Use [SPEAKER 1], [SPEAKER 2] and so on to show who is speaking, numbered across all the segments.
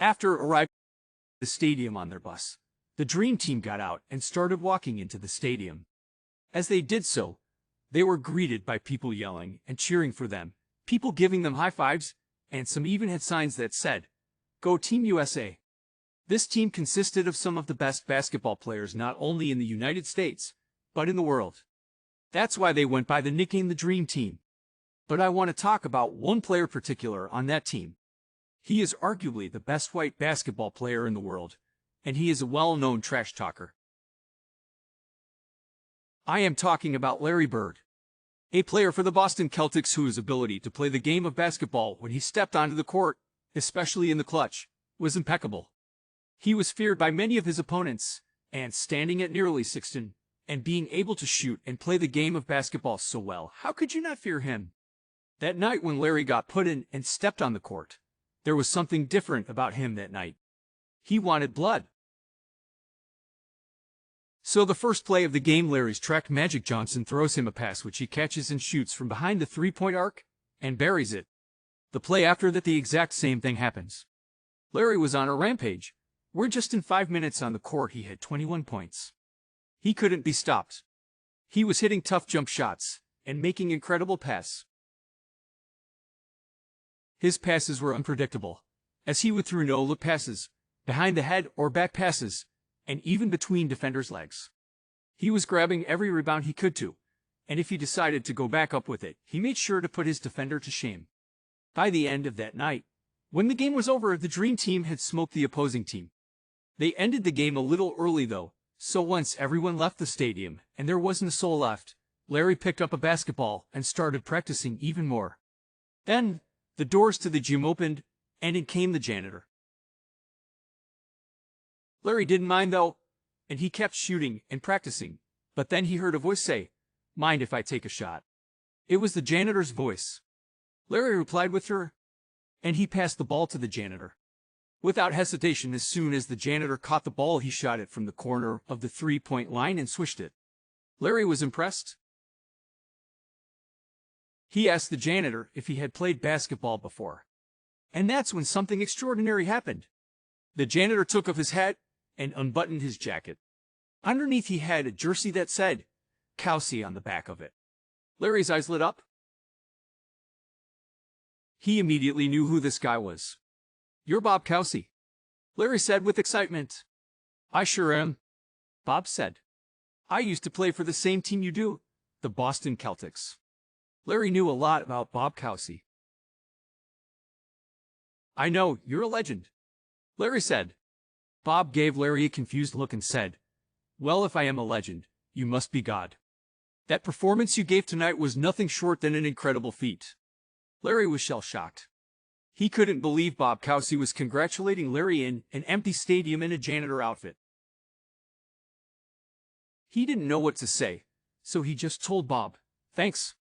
[SPEAKER 1] After arriving at the stadium on their bus, the Dream Team got out and started walking into the stadium. As they did so, they were greeted by people yelling and cheering for them, people giving them high fives, and some even had signs that said, "Go Team USA." This team consisted of some of the best basketball players not only in the United States, but in the world. That's why they went by the nickname the Dream Team. But I want to talk about one player particular on that team. He is arguably the best white basketball player in the world, and he is a well-known trash talker. I am talking about Larry Bird, a player for the Boston Celtics whose ability to play the game of basketball when he stepped onto the court, especially in the clutch, was impeccable. He was feared by many of his opponents, and standing at nearly 6'10", and being able to shoot and play the game of basketball so well, how could you not fear him? That night when Larry got put in and stepped on the court, there was something different about him that night. He wanted blood. So the first play of the game, Larry's track Magic Johnson throws him a pass which he catches and shoots from behind the three-point arc and buries it. The play after that, the exact same thing happens. Larry was on a rampage, where just in 5 minutes on the court he had 21 points. He couldn't be stopped. He was hitting tough jump shots and making incredible passes. His passes were unpredictable, as he would throw no-look passes, behind the head or back passes, and even between defenders' legs. He was grabbing every rebound he could to, and if he decided to go back up with it, he made sure to put his defender to shame. By the end of that night, when the game was over, the Dream Team had smoked the opposing team. They ended the game a little early though, so once everyone left the stadium and there wasn't a soul left, Larry picked up a basketball and started practicing even more. Then, the doors to the gym opened, and in came the janitor. Larry didn't mind though, and he kept shooting and practicing, but then he heard a voice say, "Mind if I take a shot?" It was the janitor's voice. Larry replied with her, and he passed the ball to the janitor. Without hesitation, as soon as the janitor caught the ball, he shot it from the corner of the three-point line and swished it. Larry was impressed. He asked the janitor if he had played basketball before. And that's when something extraordinary happened. The janitor took off his hat and unbuttoned his jacket. Underneath he had a jersey that said, "Kelsey" on the back of it. Larry's eyes lit up. He immediately knew who this guy was. "You're Bob Cousy," Larry said with excitement. "I sure am," Bob said. "I used to play for the same team you do, the Boston Celtics." Larry knew a lot about Bob Cousy. "I know, you're a legend," Larry said. Bob gave Larry a confused look and said, "Well, if I am a legend, you must be God. That performance you gave tonight was nothing short than an incredible feat." Larry was shell-shocked. He couldn't believe Bob Cousy was congratulating Larry in an empty stadium in a janitor outfit. He didn't know what to say, so he just told Bob, "Thanks."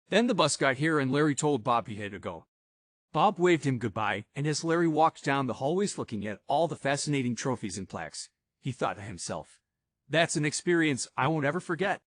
[SPEAKER 1] Then the bus got here and Larry told Bob he had to go. Bob waved him goodbye, and as Larry walked down the hallways looking at all the fascinating trophies and plaques, he thought to himself, "That's an experience I won't ever forget."